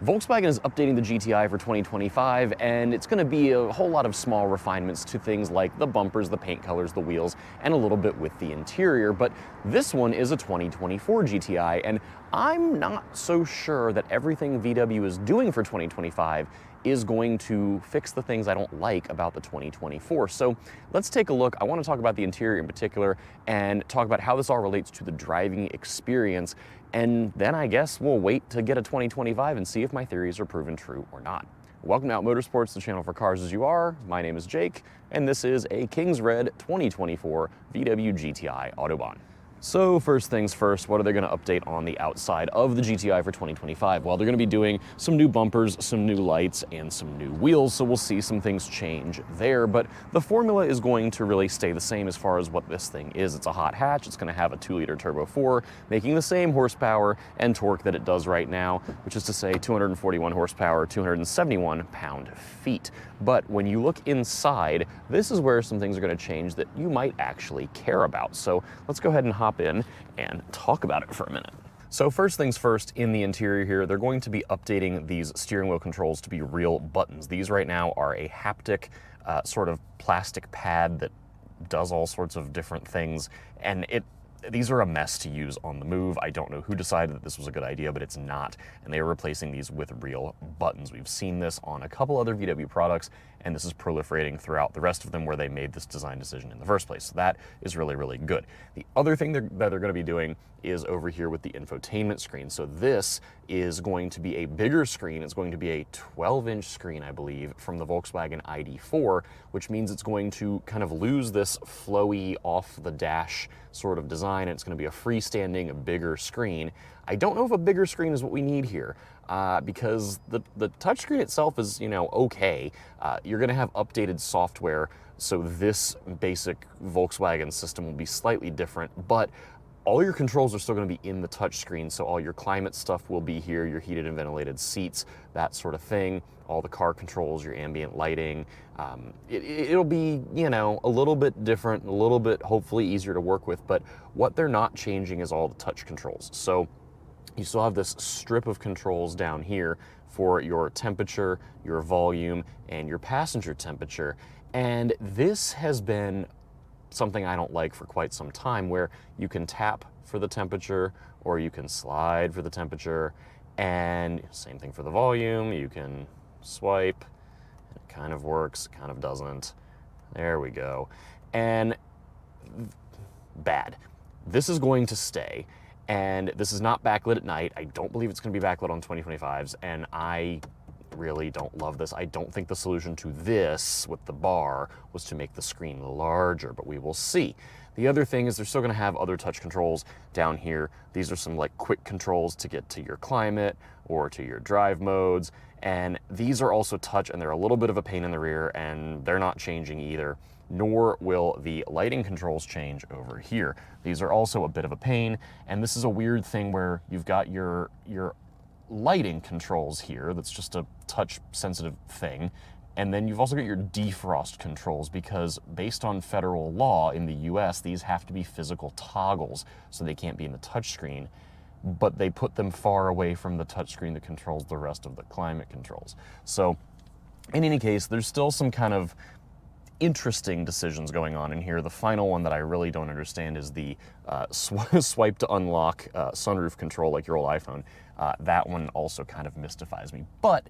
Volkswagen is updating the GTI for 2025, and it's going to be a whole lot of small refinements to things like the bumpers, the paint colors, the wheels, and a little bit with the interior. But this one is a 2024 GTI, and I'm not so sure that everything VW is doing for 2025 is going to fix the things I don't like about the 2024. So let's take a look. I want to talk about the interior in particular and talk about how this all relates to the driving experience. And then I guess we'll wait to get a 2025 and see if my theories are proven true or not. Welcome to Out Motorsports, the channel for cars as you are. My name is Jake, and this is a King's Red 2024 VW GTI Autobahn. So first things first, what are they going to update on the outside of the GTI for 2025? Well, they're going to be doing some new bumpers, some new lights, and some new wheels, so we'll see some things change there, but the formula is going to really stay the same as far as what this thing is. It's a hot hatch, it's going to have a 2-liter turbo 4, making the same horsepower and torque that it does right now, which is to say 241 horsepower, 271 pound-feet. But when you look inside, this is where some things are going to change that you might actually care about. So let's go ahead and hop in and talk about it for a minute. So first things first, in the interior here, they're going to be updating these steering wheel controls to be real buttons. These right now are a haptic sort of plastic pad that does all sorts of different things, and these are a mess to use on the move. I don't know who decided that this was a good idea, but it's not, and they are replacing these with real buttons. We've seen this on a couple other VW products, and this is proliferating throughout the rest of them where they made this design decision in the first place. So that is really, really good. The other thing that they're going to be doing is over here with the infotainment screen. So this is going to be a bigger screen. It's going to be a 12-inch screen, I believe, from the Volkswagen ID.4, which means it's going to kind of lose this flowy off the dash sort of design. It's going to be a freestanding, bigger screen. I don't know if a bigger screen is what we need here, because the touchscreen itself is, okay. You're going to have updated software, so this basic Volkswagen system will be slightly different, but all your controls are still going to be in the touchscreen, so all your climate stuff will be here, your heated and ventilated seats, that sort of thing, all the car controls, your ambient lighting. It'll be, a little bit different, a little bit hopefully easier to work with, but what they're not changing is all the touch controls. So you still have this strip of controls down here for your temperature, your volume, and your passenger temperature, and this has been something I don't like for quite some time, where you can tap for the temperature or you can slide for the temperature, and same thing for the volume. You can swipe, it kind of works, kind of doesn't. There we go. And bad. This is going to stay, and this is not backlit at night. I don't believe it's going to be backlit on 2025s, and I really don't love this. I don't think the solution to this with the bar was to make the screen larger, but we will see. The other thing is they're still going to have other touch controls down here. These are some like quick controls to get to your climate or to your drive modes, and these are also touch, and they're a little bit of a pain in the rear, and they're not changing either, nor will the lighting controls change over here. These are also a bit of a pain, and this is a weird thing where you've got your lighting controls here. That's just a touch sensitive thing, and then you've also got your defrost controls, because based on federal law in the US, these have to be physical toggles, so they can't be in the touchscreen, but they put them far away from the touchscreen that controls the rest of the climate controls. So in any case, there's still some kind of interesting decisions going on in here. The final one that I really don't understand is the swipe to unlock sunroof control, like your old iPhone. That one also kind of mystifies me. But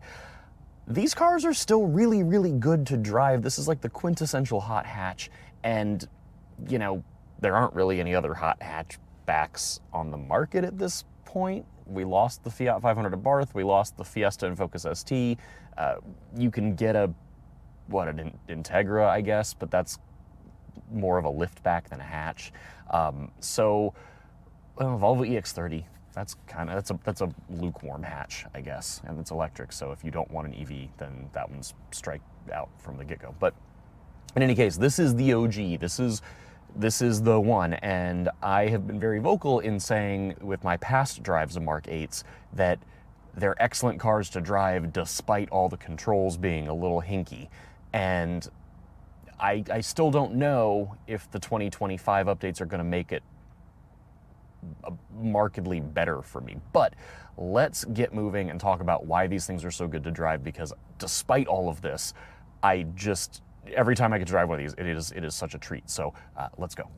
these cars are still really, really good to drive. This is like the quintessential hot hatch, and there aren't really any other hot hatchbacks on the market at this point. We lost the Fiat 500 to Barth. We lost the Fiesta and Focus ST. You can get an Integra, I guess, but that's more of a liftback than a hatch. Volvo EX30, that's a lukewarm hatch, I guess, and it's electric. So if you don't want an EV, then that one's strike out from the get-go. But in any case, this is the OG. This is the one, and I have been very vocal in saying with my past drives of Mark 8s that they're excellent cars to drive despite all the controls being a little hinky. And I still don't know if the 2025 updates are going to make it markedly better for me. But let's get moving and talk about why these things are so good to drive, because despite all of this, every time I get to drive one of these, it is such a treat. So let's go.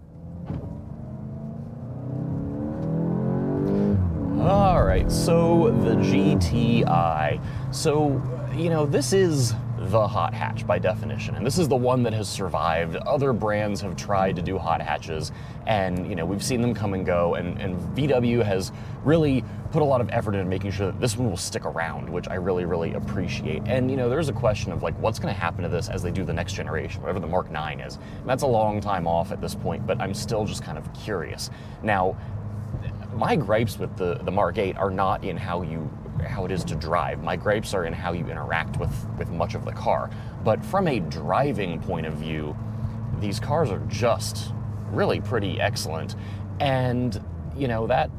All right, so the GTI. So, you know, this is the hot hatch by definition, and this is the one that has survived. Other brands have tried to do hot hatches, and, you know, we've seen them come and go, and VW has really put a lot of effort into making sure that this one will stick around, which I really, really appreciate. And, you know, there's a question of, like, what's going to happen to this as they do the next generation, whatever the Mk9 is. And that's a long time off at this point, but I'm still just kind of curious. Now, my gripes with the Mk8 are not in how it is to drive. My gripes are in how you interact with much of the car. But from a driving point of view, these cars are just really pretty excellent. And, you know, that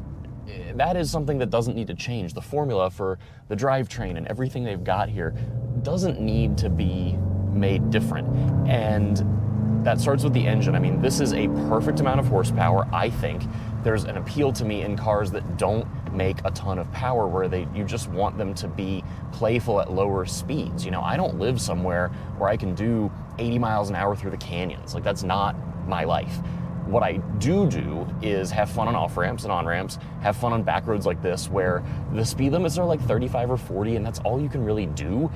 is something that doesn't need to change. The formula for the drivetrain and everything they've got here doesn't need to be made different. And that starts with the engine. I mean, this is a perfect amount of horsepower, I think. There's an appeal to me in cars that don't make a ton of power, where you just want them to be playful at lower speeds. You know, I don't live somewhere where I can do 80 miles an hour through the canyons. Like, that's not my life. What I do is have fun on off-ramps and on-ramps, have fun on back roads like this, where the speed limits are like 35 or 40, and that's all you can really do.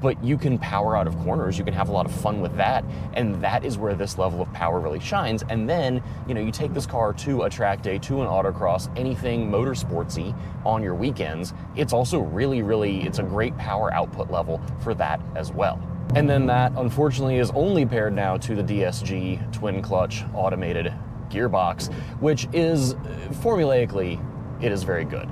But you can power out of corners, you can have a lot of fun with that, and that is where this level of power really shines. And then, you know, you take this car to a track day, to an autocross, anything motorsportsy on your weekends, it's also really, it's a great power output level for that as well. And then that, unfortunately, is only paired now to the DSG twin clutch automated gearbox, which is formulaically, it is very good.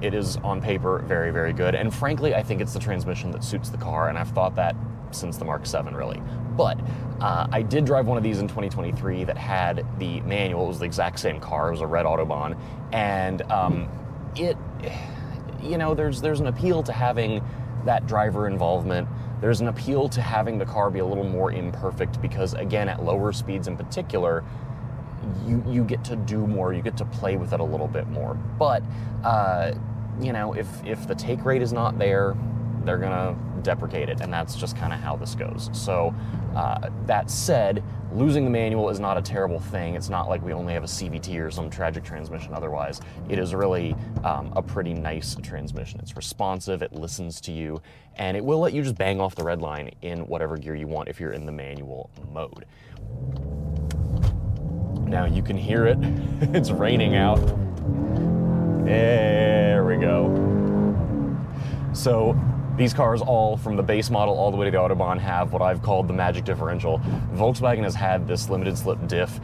It is on paper very, very good. And frankly, I think it's the transmission that suits the car, and I've thought that since the Mk7, really. But I did drive one of these in 2023 that had the manual. It was the exact same car. It was a red Autobahn. And you know, there's an appeal to having that driver involvement. There's an appeal to having the car be a little more imperfect, because, again, at lower speeds in particular, you get to do more, you get to play with it a little bit more. But, you know, if the take rate is not there, they're gonna deprecate it, and that's just kind of how this goes. So, that said, losing the manual is not a terrible thing. It's not like we only have a CVT or some tragic transmission otherwise. It is really a pretty nice transmission. It's responsive, it listens to you, and it will let you just bang off the red line in whatever gear you want if you're in the manual mode. Now you can hear it. It's raining out. There we go. So these cars, all from the base model all the way to the Autobahn, have what I've called the magic differential. Volkswagen has had this limited slip diff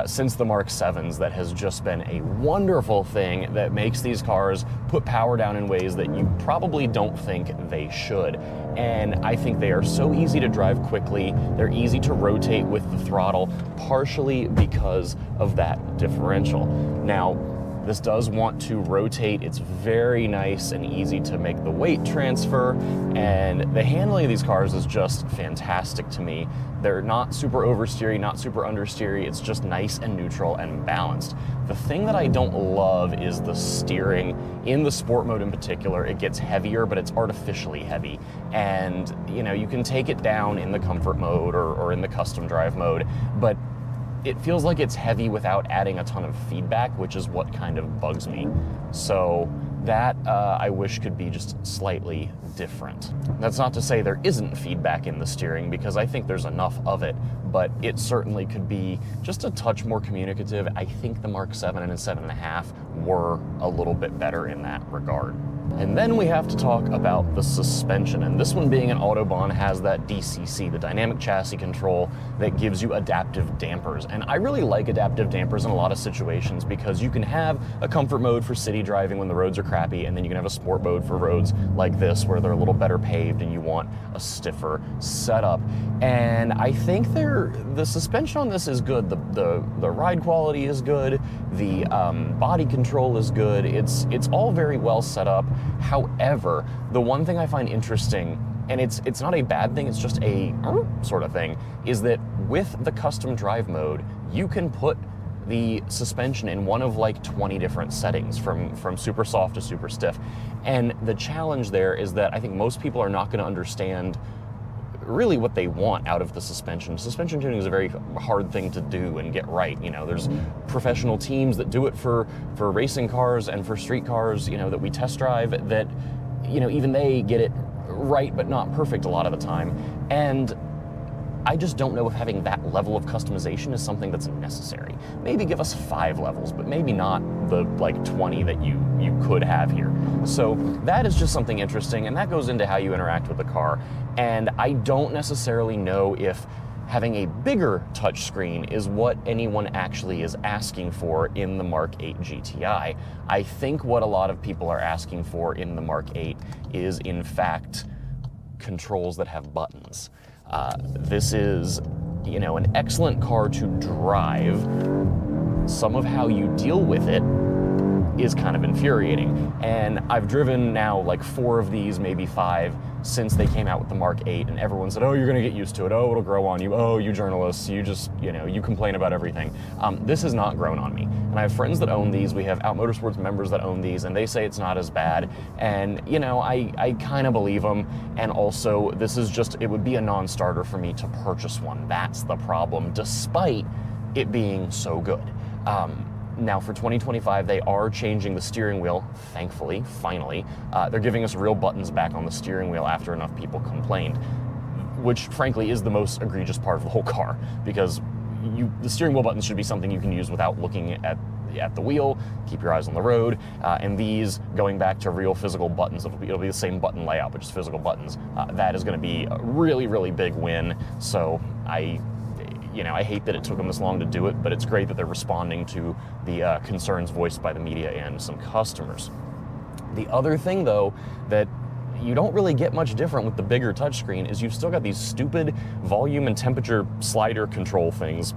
since the Mk7s that has just been a wonderful thing that makes these cars put power down in ways that you probably don't think they should. And I think they are so easy to drive quickly. They're easy to rotate with the throttle, partially because of that differential. Now, this does want to rotate. It's very nice and easy to make the weight transfer, and the handling of these cars is just fantastic to me. They're not super oversteery, not super understeery. It's just nice and neutral and balanced. The thing that I don't love is the steering. In the sport mode in particular, it gets heavier, but it's artificially heavy. And, you know, you can take it down in the comfort mode or in the custom drive mode, but it feels like it's heavy without adding a ton of feedback, which is what kind of bugs me. So that I wish could be just slightly different. That's not to say there isn't feedback in the steering, because I think there's enough of it, but it certainly could be just a touch more communicative. I think the Mk7 and 7.5 were a little bit better in that regard. And then we have to talk about the suspension, and this one, being an Autobahn, has that DCC, the dynamic chassis control, that gives you adaptive dampers. And I really like adaptive dampers in a lot of situations, because you can have a comfort mode for city driving when the roads are crappy, and then you can have a sport mode for roads like this where they're a little better paved and you want a stiffer setup. And I think the suspension on this is good. The ride quality is good. The body control is good. It's all very well set up. However, the one thing I find interesting, and it's not a bad thing, it's just a sort of thing, is that with the custom drive mode, you can put the suspension in one of like 20 different settings, from super soft to super stiff. And the challenge there is that I think most people are not going to understand really what they want out of the suspension. Suspension tuning is a very hard thing to do and get right. You know, there's professional teams that do it for racing cars and for street cars, you know, that we test drive, that, you know, even they get it right but not perfect a lot of the time. And I just don't know if having that level of customization is something that's necessary. Maybe give us 5 levels, but maybe not the like 20 that you could have here. So that is just something interesting, and that goes into how you interact with the car. And I don't necessarily know if having a bigger touchscreen is what anyone actually is asking for in the Mk8 GTI. I think what a lot of people are asking for in the Mk8 is, in fact, controls that have buttons. This is, you know, an excellent car to drive. Some of how you deal with it is kind of infuriating. And I've driven now like 4 of these, maybe 5, since they came out with the Mk8, and everyone said, oh, you're gonna get used to it, oh, it'll grow on you, oh, you journalists, you just, you know, you complain about everything. This has not grown on me. And I have friends that own these, we have Out Motorsports members that own these, and they say it's not as bad. And, you know, I kind of believe them. And also, this is just, it would be a non-starter for me to purchase one. That's the problem, despite it being so good. Now for 2025, they are changing the steering wheel, thankfully, finally. They're giving us real buttons back on the steering wheel after enough people complained, which frankly is the most egregious part of the whole car, because the steering wheel buttons should be something you can use without looking at the wheel, keep your eyes on the road, and these going back to real physical buttons, it'll be the same button layout, but just physical buttons. That is gonna be a really, really big win. So I hate that it took them this long to do it, but it's great that they're responding to the concerns voiced by the media and some customers. The other thing, though, that you don't really get much different with the bigger touchscreen is you've still got these stupid volume and temperature slider control things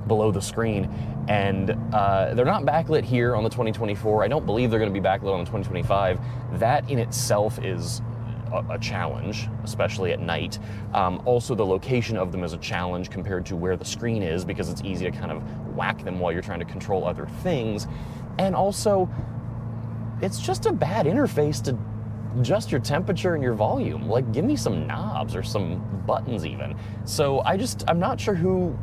below the screen, and they're not backlit here on the 2024. I don't believe they're going to be backlit on the 2025. That in itself is a challenge, especially at night. Also, the location of them is a challenge compared to where the screen is, because it's easy to kind of whack them while you're trying to control other things. And also, it's just a bad interface to adjust your temperature and your volume. Like, give me some knobs or some buttons even. So I'm not sure who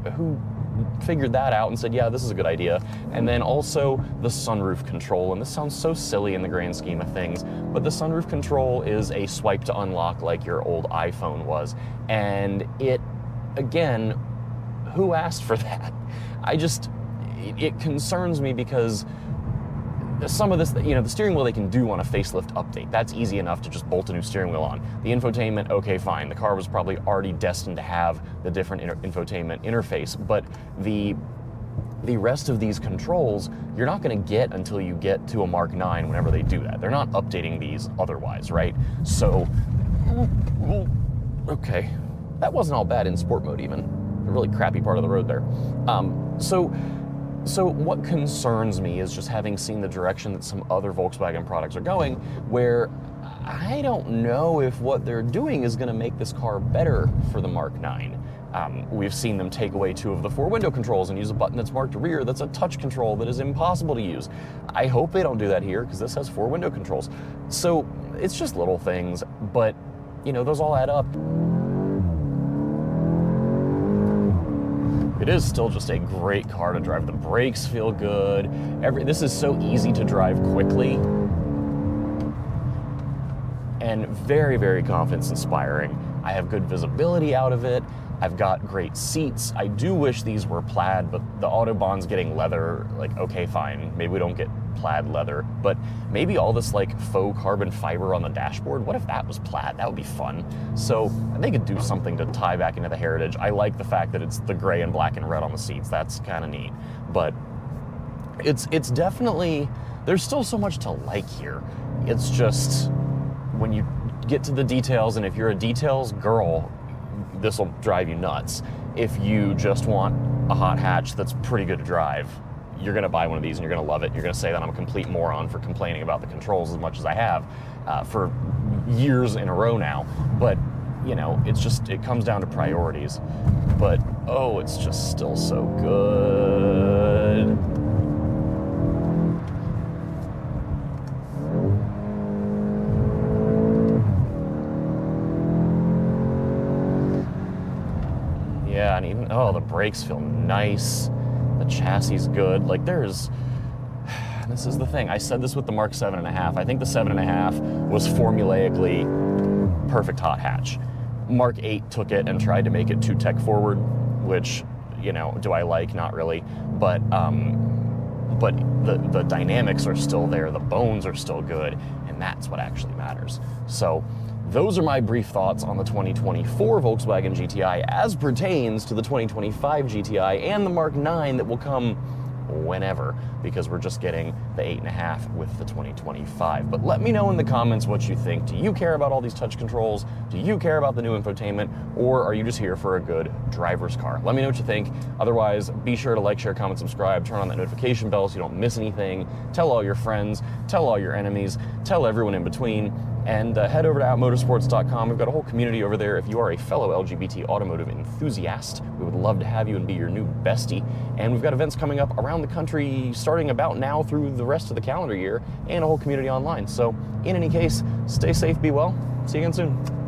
figured that out and said, yeah, this is a good idea. And then also the sunroof control, and this sounds so silly in the grand scheme of things, but the sunroof control is a swipe to unlock like your old iPhone was. And it, again, who asked for that? It concerns me, because some of this, you know, the steering wheel they can do on a facelift update. That's easy enough to just bolt a new steering wheel on. The infotainment, okay, fine. The car was probably already destined to have the different infotainment interface, but the rest of these controls, you're not gonna get until you get to a Mk9 whenever they do that. They're not updating these otherwise, right? So, okay. That wasn't all bad in sport mode even. A really crappy part of the road there. So what concerns me is just having seen the direction that some other Volkswagen products are going, where I don't know if what they're doing is going to make this car better for the Mk9. We've seen them take away 2 of the 4 window controls and use a button that's marked rear that's a touch control that is impossible to use. I hope they don't do that here, because this has 4 window controls. So it's just little things, but you know, those all add up. It is still just a great car to drive. The brakes feel good. This is so easy to drive quickly, and very, very confidence inspiring. I have good visibility out of it. I've got great seats. I do wish these were plaid, but the Autobahn's getting leather. Like, okay, fine, maybe we don't get plaid leather, but maybe all this like faux carbon fiber on the dashboard, what if that was plaid? That would be fun. So they could do something to tie back into the heritage. I like the fact that it's the gray and black and red on the seats. That's kind of neat, but it's definitely, there's still so much to like here. It's just when you get to the details, and if you're a details girl, this will drive you nuts. If you just want a hot hatch that's pretty good to drive, you're gonna buy one of these and you're gonna love it. You're gonna say that I'm a complete moron for complaining about the controls as much as I have for years in a row now. But you know, it comes down to priorities. But, oh, it's just still so good. Yeah, and even, oh, the brakes feel nice. The chassis is good. Like, this is the thing. I said this with the Mark 7.5. I think the 7.5 was formulaically perfect hot hatch. Mark 8 took it and tried to make it too tech forward, which, you know, do I like? Not really. But the dynamics are still there. The bones are still good, and that's what actually matters. So those are my brief thoughts on the 2024 Volkswagen GTI as pertains to the 2025 GTI and the Mark 9 that will come whenever, because we're just getting the 8.5 with the 2025. But let me know in the comments what you think. Do you care about all these touch controls? Do you care about the new infotainment? Or are you just here for a good driver's car? Let me know what you think. Otherwise, be sure to like, share, comment, subscribe, turn on that notification bell so you don't miss anything. Tell all your friends, tell all your enemies, tell everyone in between. And head over to outmotorsports.com. We've got a whole community over there. If you are a fellow LGBT automotive enthusiast, we would love to have you and be your new bestie. And we've got events coming up around the country starting about now through the rest of the calendar year, and a whole community online. So in any case, stay safe, be well. See you again soon.